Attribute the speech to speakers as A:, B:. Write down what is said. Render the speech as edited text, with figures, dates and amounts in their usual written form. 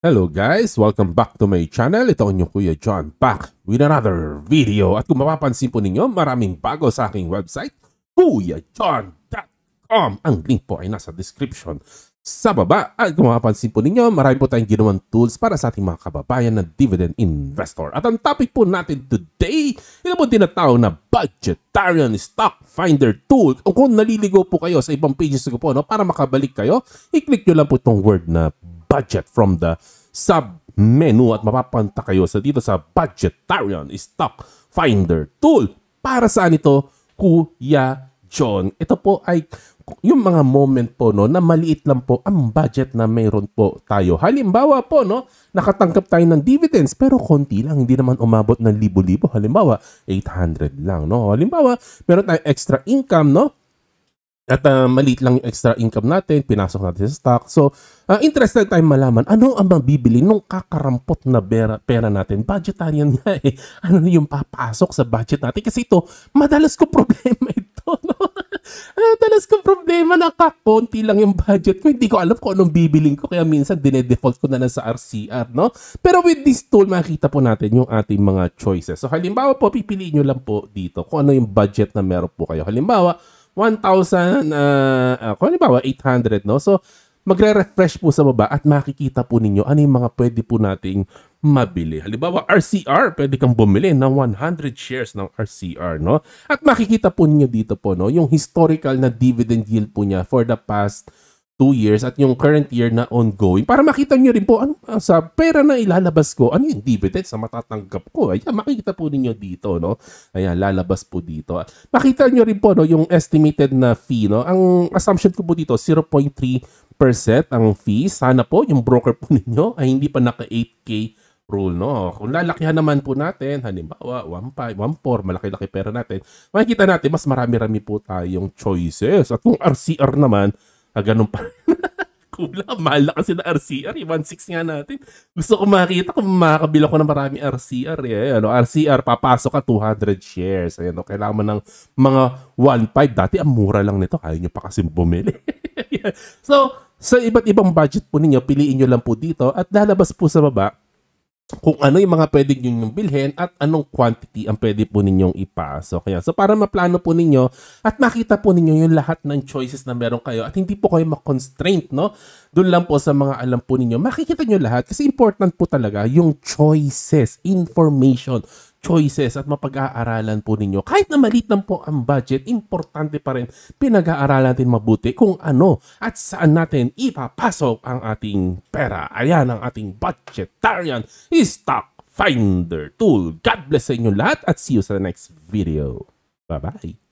A: Hello guys! Welcome back to my channel. Ito ang inyong Kuya John back with another video. At kung mapapansin po ninyo, maraming bago sa aking website, kuyajohn.com. Ang link po ay nasa description sa baba. At kung mapapansin po ninyo, marami po tayong ginawang tools para sa ating mga kababayan na dividend investor. At ang topic po natin today, ito po tinatawag na Budgetarian Stock Finder Tool. Kung naliligo po kayo sa ibang pages ko po, para makabalik kayo, i-click nyo lang po itong word na budget from the sub menu at mapapunta kayo dito sa Budgetarian Stock Finder Tool. Para saan ito, Kuya John? Ito po ay yung mga moment po na maliit lang po ang budget na mayroon po tayo. Halimbawa po nakatanggap tayo ng dividends pero konti lang, hindi naman umabot ng libo-libo. Halimbawa 800 lang Halimbawa meron tayong extra income at maliit lang yung extra income natin, pinasok natin sa stock. So, interested tayong malaman, ano ang mabibili nung kakarampot na pera natin? Budgetarian nga eh. Ano yung papasok sa budget natin? Kasi ito, madalas ko problema ito. Madalas ko problema na kakonti lang yung budget ko. Hindi ko alam kung anong bibiling ko. Kaya minsan, dine-default ko na lang sa RCR. Pero with this tool, makikita po natin yung ating mga choices. So, halimbawa po, pipiliin nyo lang po dito kung ano yung budget na meron po kayo. Halimbawa, 1,000, halimbawa 800, So, magre-refresh po sa baba at makikita po ninyo ano yung mga pwede po nating mabili. Halimbawa, RCR, pwede kang bumili ng 100 shares ng RCR, At makikita po ninyo dito po, yung historical na dividend yield po niya for the past 2 years at yung current year na ongoing para makita nyo rin po sa pera na ilalabas ko, ano yung dividend sa matatanggap ko. Ayan, makikita po ninyo dito, Ayan, lalabas po dito. Makita nyo rin po, yung estimated na fee, Ang assumption ko po dito, 0.3% ang fee. Sana po, yung broker po ninyo ay hindi pa naka 8K rule, Kung lalakihan naman po natin, halimbawa, 1.5, 1.4, malaki-laki pera natin, makikita natin, mas marami-rami po tayong choices. At kung RCR naman, ganun pa rin. Kulang, mahal na kasi na RCR. 1.6 nga natin. Gusto ko makita kung makakabila ko ng marami RCR. RCR, papasok ka 200 shares. Kailangan mo ng mga 1.5. Dati, ang mura lang nito. Kaya nyo pa kasi bumili. So, sa iba't ibang budget po ninyo, piliin nyo lang po dito at lalabas po sa baba kung ano yung mga pwede ninyong bilhin at anong quantity ang pwede po ninyong ipasok. So para maplano po ninyo at makita po ninyo yung lahat ng choices na meron kayo at hindi po kayo ma-constraint, Doon lang po sa mga alam po ninyo, makikita nyo lahat kasi important po talaga yung choices, information, choices at mapag-aaralan po ninyo. Kahit na maliit lang po ang budget, importante pa rin pinag-aaralan natin mabuti kung ano at saan natin ipapasok ang ating pera. Ayan ang ating Budgetarian Stock Finder Tool. God bless sa inyo lahat at see you sa next video. Bye-bye!